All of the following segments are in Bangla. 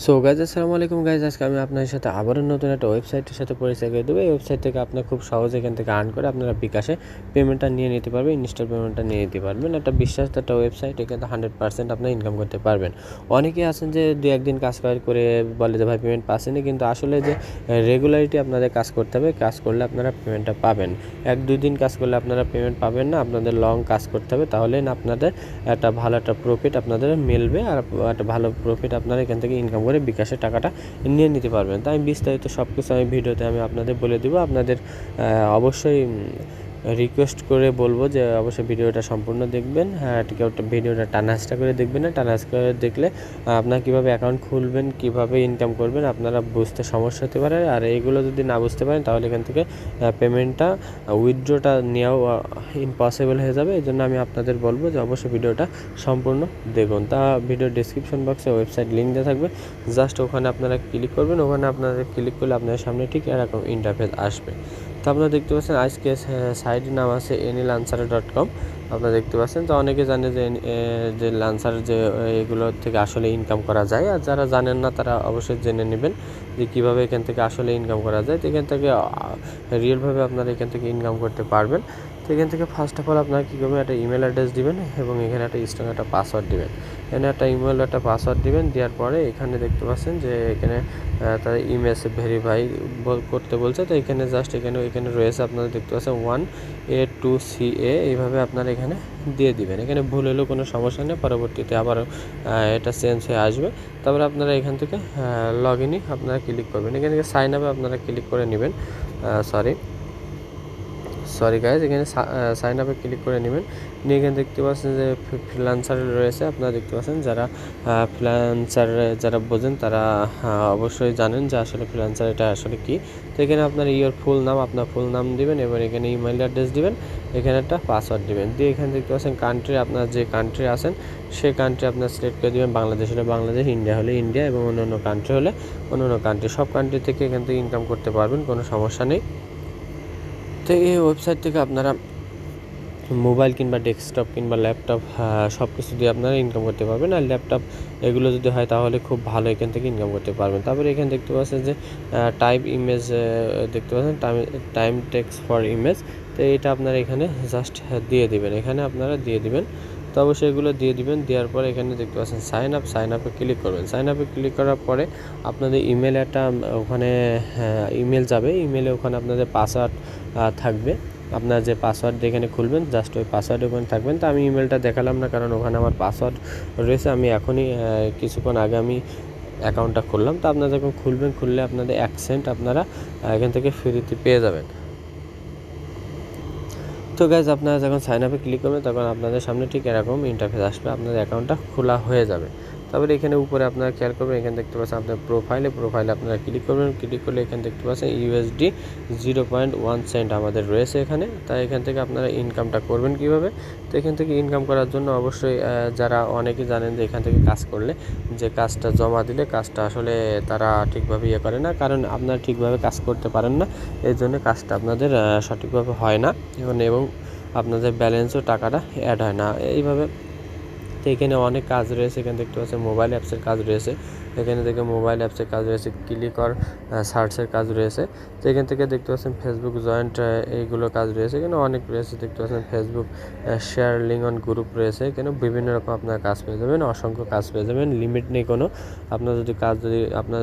সো গাইজ আসসালামু আলাইকুম গাইজ, আজকে আমি আপনাদের সাথে আবারও নতুন একটা ওয়েবসাইটের সাথে পরিচয় করে দেবো। এই ওয়েবসাইট থেকে আপনার খুব সহজে এখান থেকে আর্ন করে আপনারা বিকাশে পেমেন্টটা নিয়ে নিতে পারবেন, ইনস্টল পেমেন্টটা নিয়ে নিতে পারবেন। একটা বিশ্বাসী একটা ওয়েবসাইট, এখানে 100% আপনার ইনকাম করতে পারবেন। অনেকেই আছেন যে 2-1 দিন কাজ করে বলে যে ভাই পেমেন্ট পাচ্ছেনি, কিন্তু আসলে যে রেগুলারিটি আপনাদের কাজ করতে হবে, কাজ করলে আপনারা পেমেন্টটা পাবেন। 1-2 দিন কাজ করলে আপনারা পেমেন্ট পাবেন না, আপনাদের লং কাজ করতে হবে, তাহলে না আপনাদের একটা ভালো একটা প্রফিট আপনাদের মিলবে, আর একটা ভালো প্রফিট আপনারা এখান থেকে ইনকাম করে বিকাশের টাকাটা নিয়ে নিতে পারবেন। তাই আমি বিস্তারিত সব কিছু আমি ভিডিওতে আমি আপনাদের বলে দেবো। আপনাদের অবশ্যই রিকোয়েস্ট করে বলবো যে অবশ্যই ভিডিওটা সম্পূর্ণ দেখবেন। কেউ ভিডিওটা টানাহাসটা করে দেখবেন না, টানাহাস করে দেখলে আপনার কীভাবে অ্যাকাউন্ট খুলবেন, কীভাবে ইনকাম করবেন আপনারা বুঝতে সমস্যা হতে পারে। আর এইগুলো যদি না বুঝতে পারেন তাহলে এখান থেকে পেমেন্টটা উইথড্রটা নেওয়াও ইম্পসিবল হয়ে যাবে। এই জন্য আমি আপনাদের বলবো যে অবশ্যই ভিডিওটা সম্পূর্ণ দেখুন। তা ভিডিও ডিসক্রিপশন বক্সে ওয়েবসাইট লিঙ্ক দেওয়া থাকবে, জাস্ট ওখানে আপনারা ক্লিক করবেন। ওখানে আপনারা ক্লিক করলে আপনাদের সামনে ঠিক এরকম ইন্টারফেস আসবে। তো আপনারা দেখতে পাচ্ছেন আজকে সাইটের নাম আছে anylancer.com। আপনারা দেখতে পাচ্ছেন, তো অনেকে জানে যে লান্সার যে এগুলো থেকে আসলে ইনকাম করা যায়, আর যারা জানেন না তারা অবশ্যই জেনে নেবেন যে কীভাবে এখান থেকে আসলে ইনকাম করা যায়। তো এখান থেকে রিয়েলভাবে আপনারা এখান থেকে ইনকাম করতে পারবেন। তো এখান থেকে ফার্স্ট অফ অল আপনারা কী করবেন, একটা ইমেল অ্যাড্রেস দিবেন এবং এখানে একটা স্ট্রং একটা পাসওয়ার্ড দিবেন। এখানে একটা ইমেল একটা পাসওয়ার্ড দিবেন, দেওয়ার পরে এখানে দেখতে পাচ্ছেন যে এখানে তার ইমেজ ভেরিফাই করতে বলছে। তো এখানে জাস্ট এখানে রয়েছে আপনারা দেখতে পাচ্ছেন 1A2CA, এইভাবে আপনারা এখানে দিয়ে দিবেন। এখানে ভুল হলেও কোনো সমস্যা নেই, পরবর্তীতে আবার এটা চেঞ্জ হয়ে আসবে। তারপরে আপনারা এখান থেকে লগ ইনই আপনারা ক্লিক করবেন। এখানে সাইন আপে আপনারা ক্লিক করে নেবেন। সরি গাইজ, এখানে সাইন আপে ক্লিক করে নেবেন। নিয়ে এখানে দেখতে পাচ্ছেন যে ফ্রিল্যান্সার রয়েছে। আপনারা দেখতে পাচ্ছেন যারা ফ্রিল্যান্সার যারা বোঝেন তারা অবশ্যই জানেন যে আসলে ফ্রিল্যান্সার এটা আসলে কী। তো এখানে আপনার আপনার ফুল নাম দিবেন, এবার এখানে ইমেল অ্যাড্রেস দিবেন, এখানে একটা পাসওয়ার্ড দিবেন। দিয়ে এখানে দেখতে পাচ্ছেন কান্ট্রি, আপনার যে কান্ট্রি আছেন সেই কান্ট্রি আপনার সিলেক্ট করে দেবেন। বাংলাদেশ হলে বাংলাদেশ, ইন্ডিয়া হলে ইন্ডিয়া, এবং অন্য কান্ট্রি হলে অন্য কান্ট্রি। সব কান্ট্রি থেকে এখান থেকে ইনকাম করতে পারবেন, কোনো সমস্যা নেই। তো এই ওয়েবসাইট থেকে আপনারা মোবাইল কিংবা ডেস্কটপ কিংবা ল্যাপটপ সব কিছু দিয়ে আপনারা ইনকাম করতে পারবেন। আর ল্যাপটপ এগুলো যদি হয় তাহলে খুব ভালো এখান থেকে ইনকাম করতে পারবেন। তারপরে এখানে দেখতে পাচ্ছেন যে টাইপ ইমেজ দেখতে পাচ্ছেন, টাইম টেক্স ফর ইমেজ। তো এটা আপনারা এখানে জাস্ট দিয়ে দিবেন, এখানে আপনারা দিয়ে দিবেন। তো অবশ্যই এগুলো দিয়ে দিবেন। দেওয়ার পরে এখানে দেখতে পাচ্ছেন সাইন আপে ক্লিক করবেন। সাইন আপে ক্লিক করার পরে আপনাদের ইমেল একটা ওখানে ইমেল যাবে, ইমেলে ওখানে আপনাদের পাসওয়ার্ড থাকবে। আপনার যে পাসওয়ার্ড এখানে খুলবেন, জাস্ট ওই পাসওয়ার্ড ওখানে থাকবেন। তো আমি ইমেলটা দেখালাম না, কারণ ওখানে আমার পাসওয়ার্ড রয়েছে। আমি এখনই কিছুক্ষণ আগে আমি অ্যাকাউন্টটা খুললাম। তো আপনারা যখন খুললে আপনাদের 1 সেন্ট আপনারা এখান থেকে ফ্রিতে পেয়ে যাবেন। তো গাইজ, আপনারা যখন সাইন আপে ক্লিক করবেন তখন আপনাদের সামনে ঠিক এরকম ইন্টারফেস আসবে, আপনাদের অ্যাকাউন্টটা খোলা হয়ে যাবে। তারপরে এখানে উপরে আপনারা খেয়াল করবেন, এখানে দেখতে পাচ্ছেন আপনার প্রোফাইলে আপনারা ক্লিক করবেন। ক্লিক করলে এখানে দেখতে পাচ্ছেন USD 0.1 সেন্ট আমাদের রয়েছে এখানে। তাই এখান থেকে আপনারা ইনকামটা করবেন কীভাবে। তো এখান থেকে ইনকাম করার জন্য অবশ্যই যারা অনেকেই জানেন যে এখান থেকে কাজ করলে যে কাজটা জমা দিলে কাজটা আসলে তারা ঠিকভাবে করে না, কারণ আপনারা ঠিকভাবে কাজ করতে পারেন না, এই জন্য কাজটা আপনাদের সঠিকভাবে হয় না এবং আপনাদের ব্যালেন্সও টাকাটা অ্যাড হয় না এইভাবে। তো এখানে অনেক কাজ রয়েছে, এখানে দেখতে পাচ্ছেন মোবাইল অ্যাপসের কাজ রয়েছে, এখানে থেকে মোবাইল অ্যাপসের কাজ রয়েছে, ক্লিক অর সার্চের কাজ রয়েছে। তো এখান থেকে দেখতে পাচ্ছেন ফেসবুক জয়েন্ট এইগুলো কাজ রয়েছে, এখানে অনেক রয়েছে। দেখতে পাচ্ছেন Facebook share link on group রয়েছে, এখানে বিভিন্ন রকম আপনার কাজ পেয়ে যাবেন, অসংখ্য কাজ পেয়ে যাবেন, লিমিট নেই কোনো। আপনারা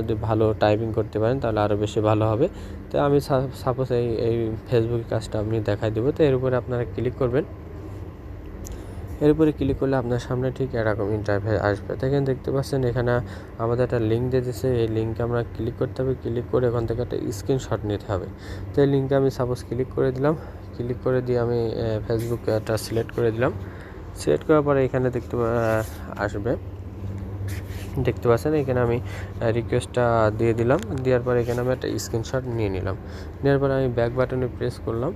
যদি ভালো টাইপিং করতে পারেন তাহলে আরও বেশি ভালো হবে। তো আমি সাপোজ এই ফেসবুক কাজটা আমি দেখাই দেবো। তো এর উপরে আপনারা ক্লিক করবেন। এর উপরে ক্লিক করলে আপনার সামনে ঠিক এরকম ইন্টারফেস আসবে। দেখেন, দেখতে পাচ্ছেন এখানে আমাদের একটা লিঙ্ক দিয়ে দিয়েছে, এই লিঙ্কে আমরা ক্লিক করতে হবে। ক্লিক করে ওখান থেকে একটা স্ক্রিনশট নিতে হবে। তো এই লিঙ্কে আমি সাপোজ ক্লিক করে দিলাম। ক্লিক করে দিয়ে আমি ফেসবুকটা সিলেক্ট করে দিলাম। সিলেক্ট করার পরে এখানে আসবে, দেখতে পাচ্ছেন এখানে আমি রিকোয়েস্টটা দিয়ে দিলাম। দেওয়ার পরে এখানে আমি একটা স্ক্রিনশট নিয়ে নিলাম। নেওয়ার পরে আমি ব্যাক বাটনে প্রেস করলাম।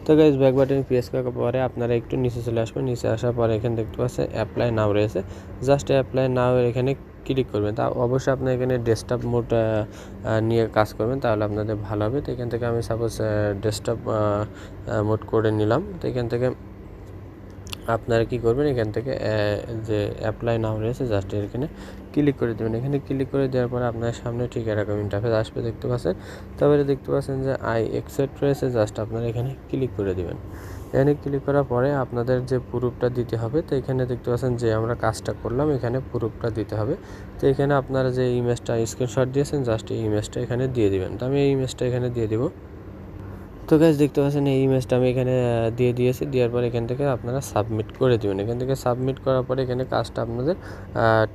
তো গাইজ, ব্যাক বাটনে প্রেস করার পরে আপনারা একটু নিচে চলে আসবেন। নিচে আসার পরে এখানে দেখতে পাচ্ছেন অ্যাপ্লাই নাও রয়েছে, জাস্ট অ্যাপ্লাই নাও এখানে ক্লিক করবেন। তা অবশ্যই আপনার এখানে ডেস্কটপ মোড নিয়ে কাজ করবেন, তাহলে আপনাদের ভালো হবে। তো এখান থেকে আমি সাপোজ ডেস্কটপ মোড করে নিলাম। তো এখান থেকে আপনারা কী করবেন, এখান থেকে যে অ্যাপ্লাই নাও রয়েছে জাস্ট এখানে ক্লিক করে দেবেন। এখানে ক্লিক করে দেওয়ার পরে আপনার সামনে ঠিক এরকম ইন্টারফেস আসবে, দেখতে পাচ্ছেন। তারপরে দেখতে পাচ্ছেন যে আই অ্যাকসেপ্ট রয়েছে, জাস্ট আপনারা এখানে ক্লিক করে দেবেন। এখানে ক্লিক করার পরে আপনাদের যে প্রুফটা দিতে হবে, তো এখানে দেখতে পাচ্ছেন যে আমরা কাজটা করলাম, এখানে প্রুফটা দিতে হবে। তো এখানে আপনারা যে ইমেজটা স্ক্রিনশট দিয়েছেন জাস্ট এই ইমেজটা এখানে দিয়ে দিবেন। তো আমি এই ইমেজটা এখানে দিয়ে দিব। তো গাইস দেখতে পাচ্ছেন এই ইমেজটা আমি এখানে দিয়ে দিয়েছি। দেওয়ার পর এখান থেকে আপনারা সাবমিট করে দেবেন। এখান থেকে সাবমিট করার পরে এখানে কাজটা আপনাদের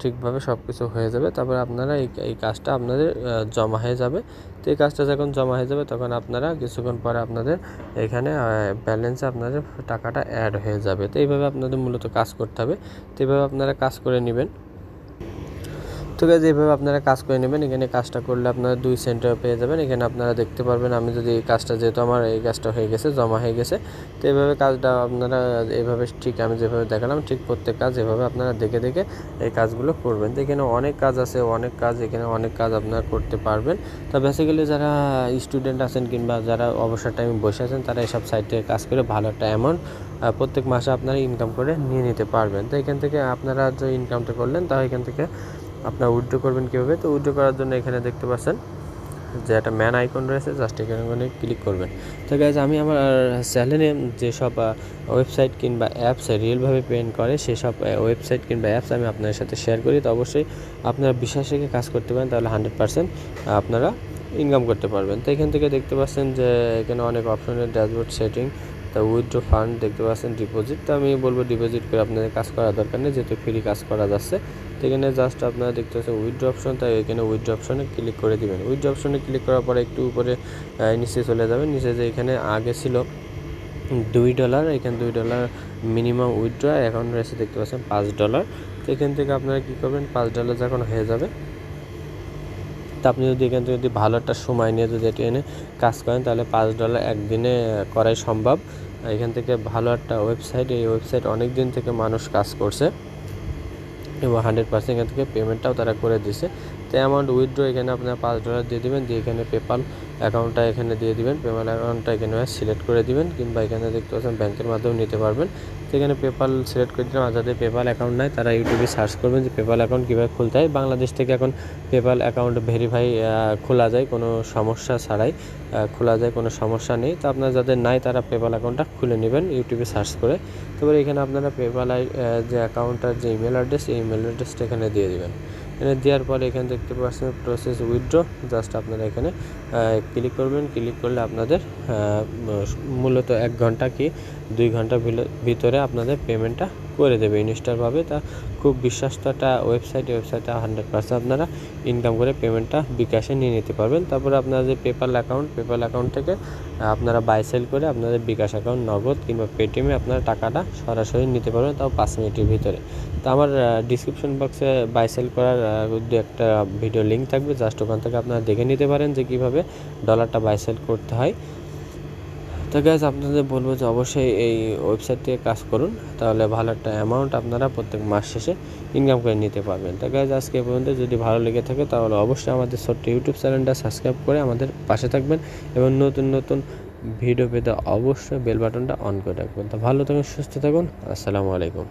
ঠিকভাবে সব কিছু হয়ে যাবে। তারপরে আপনারা এই কাজটা আপনাদের জমা হয়ে যাবে। তো এই কাজটা যখন জমা হয়ে যাবে তখন আপনারা কিছুক্ষণ পরে আপনাদের এখানে ব্যালেন্সে আপনাদের টাকাটা অ্যাড হয়ে যাবে। তো এইভাবে আপনাদের মূলত কাজ করতে হবে। তো এইভাবে আপনারা কাজ করে নেবেন। তো গাইজ এইভাবে আপনারা কাজ করে নেবেন। এখানে কাজটা করলে আপনারা 2 সেন্টার পেয়ে যাবেন। এখানে আপনারা দেখতে পারবেন আমি যদি এই কাজটা, যেহেতু আমার এই কাজটা হয়ে গেছে, জমা হয়ে গেছে। তো এইভাবে কাজটা আপনারা এইভাবে ঠিক আমি যেভাবে দেখালাম ঠিক প্রত্যেক কাজ এভাবে আপনারা দেখে দেখে এই কাজগুলো করবেন। তো এখানে অনেক কাজ আছে, এখানে অনেক কাজ আপনারা করতে পারবেন। তো বেসিক্যালি যারা স্টুডেন্ট আছেন কিংবা যারা অবসর টাইমে বসে আছেন তারা এইসব সাইটে কাজ করে ভালো একটা অ্যামাউন্ট প্রত্যেক মাসে আপনারা ইনকাম করে নিয়ে নিতে পারবেন। তো এখান থেকে আপনারা যে ইনকামটা করলেন তা এখান থেকে আপনার উইথড্র করবেন কীভাবে। তো উইথড্র করার জন্য এখানে দেখতে পাচ্ছেন যে একটা ম্যান আইকন রয়েছে, জাস্ট এখানে ক্লিক করবেন। তো গাইজ আমি আমার চ্যানেলে যেসব ওয়েবসাইট কিংবা অ্যাপস রিয়েলভাবে পেমেন্ট করে সেসব ওয়েবসাইট কিংবা অ্যাপস আমি আপনাদের সাথে শেয়ার করি। তো অবশ্যই আপনারা বিশ্বাস রেখে কাজ করতে পারেন, তাহলে 100% আপনারা ইনকাম করতে পারবেন। তো এখান থেকে দেখতে পাচ্ছেন যে এখানে অনেক অপশনের ড্যাশবোর্ড সেটিং, তো উইথড্র ফান্ড দেখতে পাচ্ছেন, ডিপোজিট। তো আমি বলবো ডিপোজিট করে আপনাদের কাজ করার দরকার নেই, যেহেতু ফ্রি কাজ করা যাচ্ছে। তো এখানে জাস্ট আপনারা দেখতে পাচ্ছেন উইথড্র অপশন, তাই এখানে উইথড্র অপশনে ক্লিক করে দিবেন। উইথড্র অপশনে ক্লিক করার পরে একটু উপরে নিচে চলে যাবেন। নিচে যে এখানে আগে ছিল $2, এখানে $2 মিনিমাম উইথড্র, এখন রয়েছে দেখতে পাচ্ছেন $5। তো এখান থেকে আপনারা কী করবেন, $5 যখন হয়ে যাবে, তো আপনি যদি এখান থেকে যদি ভালো একটা সময় নিয়ে যদি এটি এনে কাজ করেন তাহলে $5 একদিনে করাই সম্ভব। এখান থেকে ভালো একটা ওয়েবসাইট, এই ওয়েবসাইট অনেক দিন থেকে মানুষ কাজ করছে এবং 100% এখান থেকে পেমেন্টটাও তারা করে দিছে। তো অ্যামাউন্ট উইথড্র এখানে আপনারা $5 দিয়ে দেবেন, দিয়ে এখানে পেপাল অ্যাকাউন্টটা এখানে দিয়ে দিবেন। পেপাল অ্যাকাউন্টটা এখানে সিলেক্ট করে দিবেন, কিংবা এখানে দেখতে পাচ্ছেন ব্যাংকের মাধ্যমে নিতে পারবেন। তো এখানে পেপাল সিলেক্ট করে দিলাম। আর যাদের পেপাল অ্যাকাউন্ট নাই তারা ইউটিউবে সার্চ করবেন যে পেপাল অ্যাকাউন্ট কীভাবে খুলতে হয়। বাংলাদেশ থেকে এখন পেপাল অ্যাকাউন্ট ভেরিফাই খোলা যায়, কোনো সমস্যা ছাড়াই খোলা যায়, কোনো সমস্যা নেই। তো আপনার যাদের নাই তারা পেপাল অ্যাকাউন্টটা খুলে নেবেন ইউটিউবে সার্চ করে। তারপরে এখানে আপনারা পেপাল যে অ্যাকাউন্টটার যে ইমেল অ্যাড্রেস, এই ইমেল অ্যাড্রেসটা এখানে দিয়ে দেবেন। এখানে দেওয়ার পরে এখানে দেখতে পাচ্ছেন প্রসেস উইথড্র, জাস্ট আপনারা এখানে ক্লিক করবেন। ক্লিক করলে আপনাদের মূলত 1 ঘন্টা কি 2 ঘন্টার ভিতরে আপনাদের পেমেন্টটা করে দেবে ইনস্ট্যান্টভাবে। তা খুব বিশ্বস্ত একটা ওয়েবসাইটে 100% আপনারা ইনকাম করে পেমেন্টটা বিকাশে নিয়ে নিতে পারবেন। তারপরে আপনারা যে পেপাল অ্যাকাউন্ট থেকে আপনারা বাই সেল করে আপনাদের বিকাশ অ্যাকাউন্ট, নগদ কিংবা পেটিএমে আপনারা টাকাটা সরাসরি নিতে পারবেন, তাও 5 মিনিটের ভিতরে। তো আমার ডিসক্রিপশন বক্সে বাই সেল করার একটা ভিডিও লিঙ্ক থাকবে, জাস্ট ওখান থেকে আপনারা দেখে নিতে পারেন যে কীভাবে ডলারটা বাই সেল করতে হয়। তো গাইজ আপনাদের বলবো যে অবশ্যই এই ওয়েবসাইট থেকে কাজ করুন, তাহলে ভালো একটা অ্যামাউন্ট আপনারা প্রত্যেক মাস শেষে ইনকাম করে নিতে পারবেন। তো গাইজ আজকে এ পর্যন্ত, যদি ভালো লেগে থাকে তাহলে অবশ্যই আমাদের ছোট্ট ইউটিউব চ্যানেলটা সাবস্ক্রাইব করে আমাদের পাশে থাকবেন এবং নতুন নতুন ভিডিও পেতে অবশ্যই বেল বাটনটা অন করে রাখবেন। তো ভালো থাকুন, সুস্থ থাকুন, আসসালামু আলাইকুম।